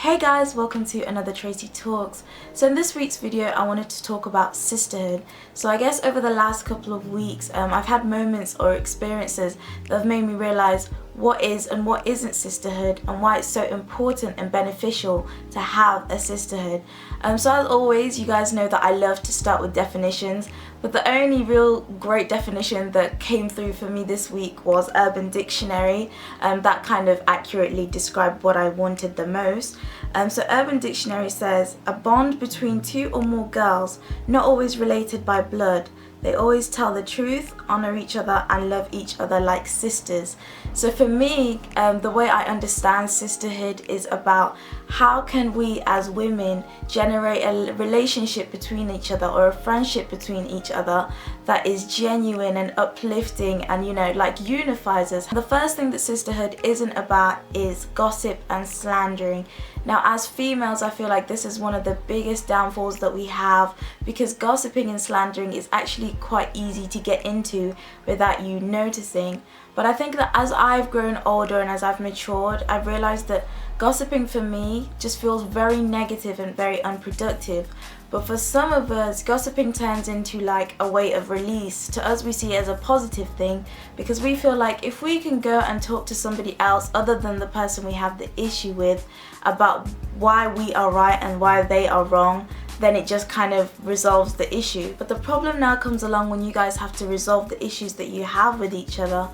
Hey guys, welcome to another Tracy Talks. So in this week's video I wanted to talk about sisterhood. So I guess over the last couple of weeks I've had moments or experiences that have made me realize what is and what isn't sisterhood and why it's so important and beneficial to have a sisterhood. So as always, you guys know that I love to start with definitions, but the only real great definition that came through for me this week was Urban Dictionary. That kind of accurately described what I wanted the most. So Urban Dictionary says, a bond between two or more girls, not always related by blood. They always tell the truth, honor each other, and love each other like sisters. So for me, the way I understand sisterhood is about how can we as women generate a relationship between each other or a friendship between each other that is genuine and uplifting and, like unifies us. The first thing that sisterhood isn't about is gossip and slandering. Now, as females, I feel like this is one of the biggest downfalls that we have, because gossiping and slandering is actually quite easy to get into without you noticing. But I think that as I've grown older and as I've matured, I've realized that gossiping for me just feels very negative and very unproductive. But for some of us, gossiping turns into like a way of release. To us, we see it as a positive thing, because we feel like if we can go and talk to somebody else other than the person we have the issue with about why we are right and why they are wrong, then it just kind of resolves the issue. But the problem now comes along when you guys have to resolve the issues that you have with each other.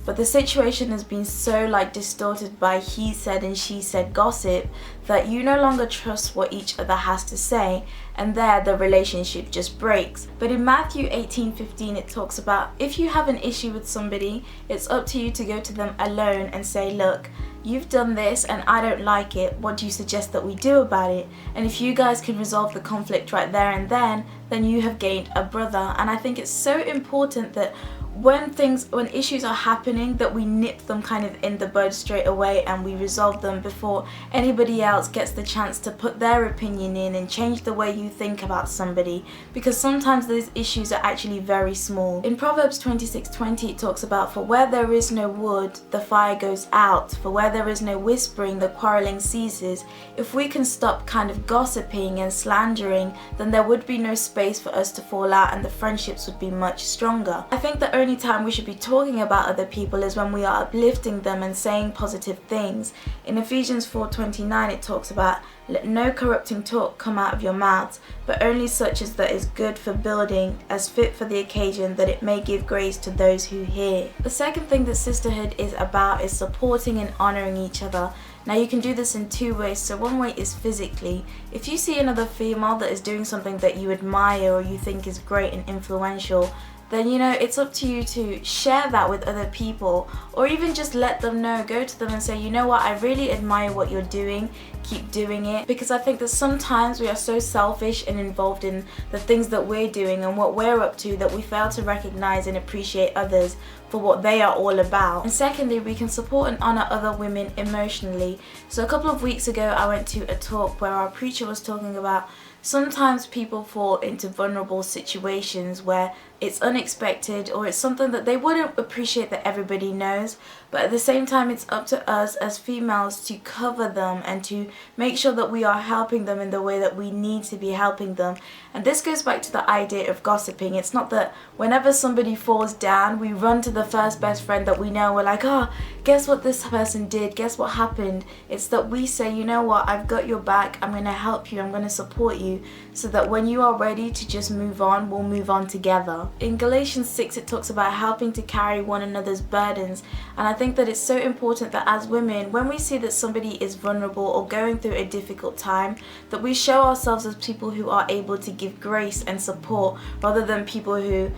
But the situation has been so distorted by he said and she said gossip that you no longer trust what each other has to say, and there the relationship just breaks. But in Matthew 18:15 it talks about, if you have an issue with somebody, it's up to you to go to them alone and say, look, you've done this and I don't like it, what do you suggest that we do about it? And if you guys can resolve the conflict right there and then you have gained a brother. And I think it's so important that when issues are happening, that we nip them kind of in the bud straight away and we resolve them before anybody else gets the chance to put their opinion in and change the way you think about somebody, because sometimes those issues are actually very small. In Proverbs 26:20 it talks about, for where there is no wood, the fire goes out, for where there is no whispering, the quarreling ceases. If we can stop kind of gossiping and slandering, then there would be no space for us to fall out and the friendships would be much stronger. I think the only time we should be talking about other people is when we are uplifting them and saying positive things. In Ephesians 4:29 it talks about, let no corrupting talk come out of your mouths, but only such as that is good for building, as fit for the occasion, that it may give grace to those who hear. The second thing that sisterhood is about is supporting and honoring each other. Now you can do this in two ways. So one way is physically. If you see another female that is doing something that you admire or you think is great and influential, then it's up to you to share that with other people, or even just let them know, go to them and say, you know what, I really admire what you're doing, keep doing it. Because I think that sometimes we are so selfish and involved in the things that we're doing and what we're up to that we fail to recognize and appreciate others for what they are all about. And secondly, we can support and honor other women emotionally. So a couple of weeks ago I went to a talk where our preacher was talking about sometimes people fall into vulnerable situations where it's unexpected or it's something that they wouldn't appreciate that everybody knows, but at the same time it's up to us as females to cover them and to make sure that we are helping them in the way that we need to be helping them. And this goes back to the idea of gossiping. It's not that whenever somebody falls down we run to the first best friend that we know, we're like, oh, guess what this person did, guess what happened. It's that we say, you know what, I've got your back, I'm going to help you, I'm going to support you, so that when you are ready to just move on, we'll move on together. In Galatians 6 it talks about helping to carry one another's burdens, and I think that it's so important that as women, when we see that somebody is vulnerable or going through a difficult time, that we show ourselves as people who are able to give grace and support, rather than people who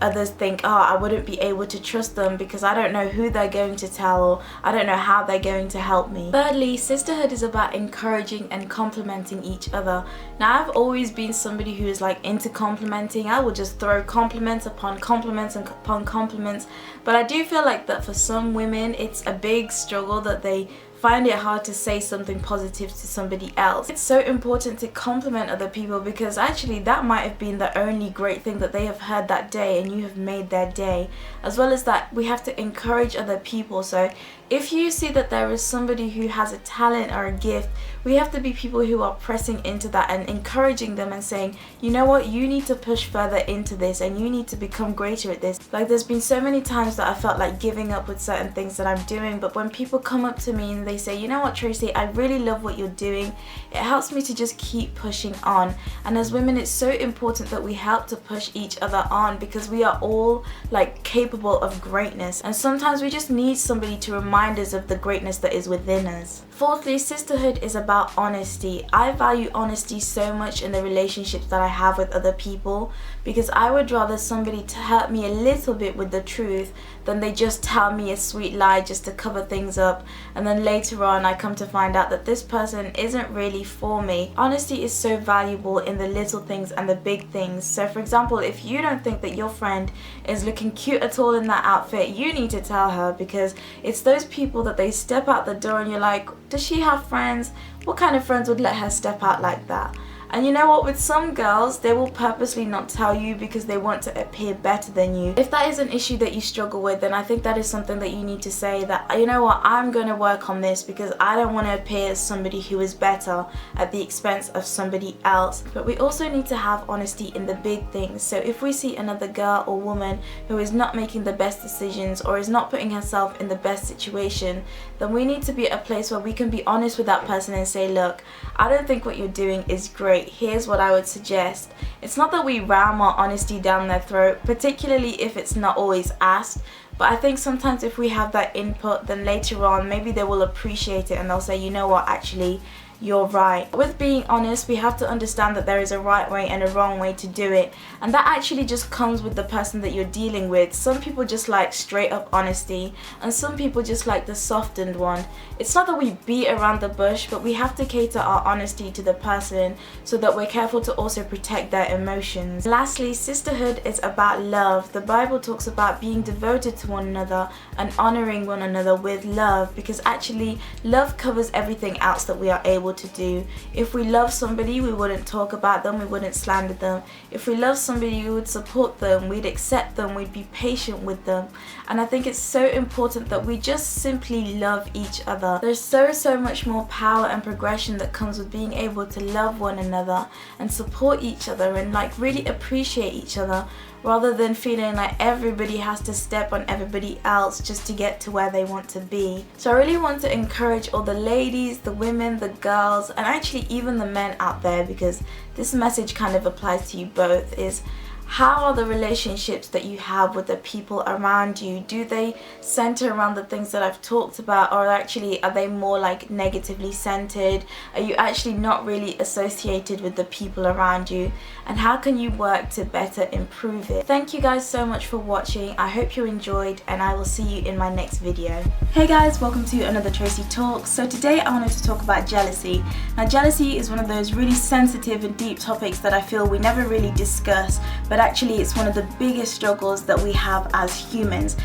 others think, oh, I wouldn't be able to trust them because I don't know who they're going to tell, or I don't know how they're going to help me. Thirdly, sisterhood is about encouraging and complimenting each other. Now, I've always been somebody who is into complimenting. I will just throw compliments upon compliments and upon compliments, but I do feel like that for some women it's a big struggle that they find it hard to say something positive to somebody else. It's so important to compliment other people, because actually that might have been the only great thing that they have heard that day and you have made their day. As well as that, we have to encourage other people. So if you see that there is somebody who has a talent or a gift, we have to be people who are pressing into that and encouraging them and saying, you know what, you need to push further into this and you need to become greater at this. Like, there's been so many times that I felt like giving up with certain things that I'm doing, but when people come up to me and they say, you know what, Tracy, I really love what you're doing, it helps me to just keep pushing on. And as women, it's so important that we help to push each other on, because we are all like capable of greatness, and sometimes we just need somebody to remind us of the greatness that is within us. Fourthly, sisterhood is about honesty. I value honesty so much in the relationships that I have with other people, because I would rather somebody to hurt me a little bit with the truth than they just tell me a sweet lie just to cover things up, and then later on I come to find out that this person isn't really for me. Honesty is so valuable in the little things and the big things. So for example, if you don't think that your friend is looking cute at all in that outfit, you need to tell her, because it's those people that they step out the door and you're like, does she have friends? What kind of friends would let her step out like that? And you know what, with some girls, they will purposely not tell you because they want to appear better than you. If that is an issue that you struggle with, then I think that is something that you need to say, that, you know what, I'm going to work on this because I don't want to appear as somebody who is better at the expense of somebody else. But we also need to have honesty in the big things. So if we see another girl or woman who is not making the best decisions or is not putting herself in the best situation, then we need to be at a place where we can be honest with that person and say, look, I don't think what you're doing is great. Here's what I would suggest. It's not that we ram our honesty down their throat, particularly if it's not always asked, but I think sometimes if we have that input, then later on maybe they will appreciate it and they'll say, you know what, actually you're right. With being honest, we have to understand that there is a right way and a wrong way to do it, and that actually just comes with the person that you're dealing with. Some people just like straight up honesty, and some people just like the softened one. It's not that we beat around the bush, but we have to cater our honesty to the person so that we're careful to also protect their emotions. Lastly, sisterhood is about love. The Bible talks about being devoted to one another and honoring one another with love, because actually love covers everything else that we are able to do. If we love somebody, we wouldn't talk about them, we wouldn't slander them. If we love somebody, we would support them, we'd accept them, we'd be patient with them. And I think it's so important that we just simply love each other. There's so much more power and progression that comes with being able to love one another and support each other and like really appreciate each other, rather than feeling like everybody has to step on everybody else just to get to where they want to be. So I really want to encourage all the ladies, the women, the girls, and actually even the men out there, because this message kind of applies to you both, is how are the relationships that you have with the people around you? Do they center around the things that I've talked about, or actually are they more like negatively centered? Are you actually not really associated with the people around you? And how can you work to better improve it? Thank you guys so much for watching. I hope you enjoyed, and I will see you in my next video. Hey guys, welcome to another Tracy Talks. So today I wanted to talk about jealousy. Now jealousy is one of those really sensitive and deep topics that I feel we never really discuss, but actually it's one of the biggest struggles that we have as humans.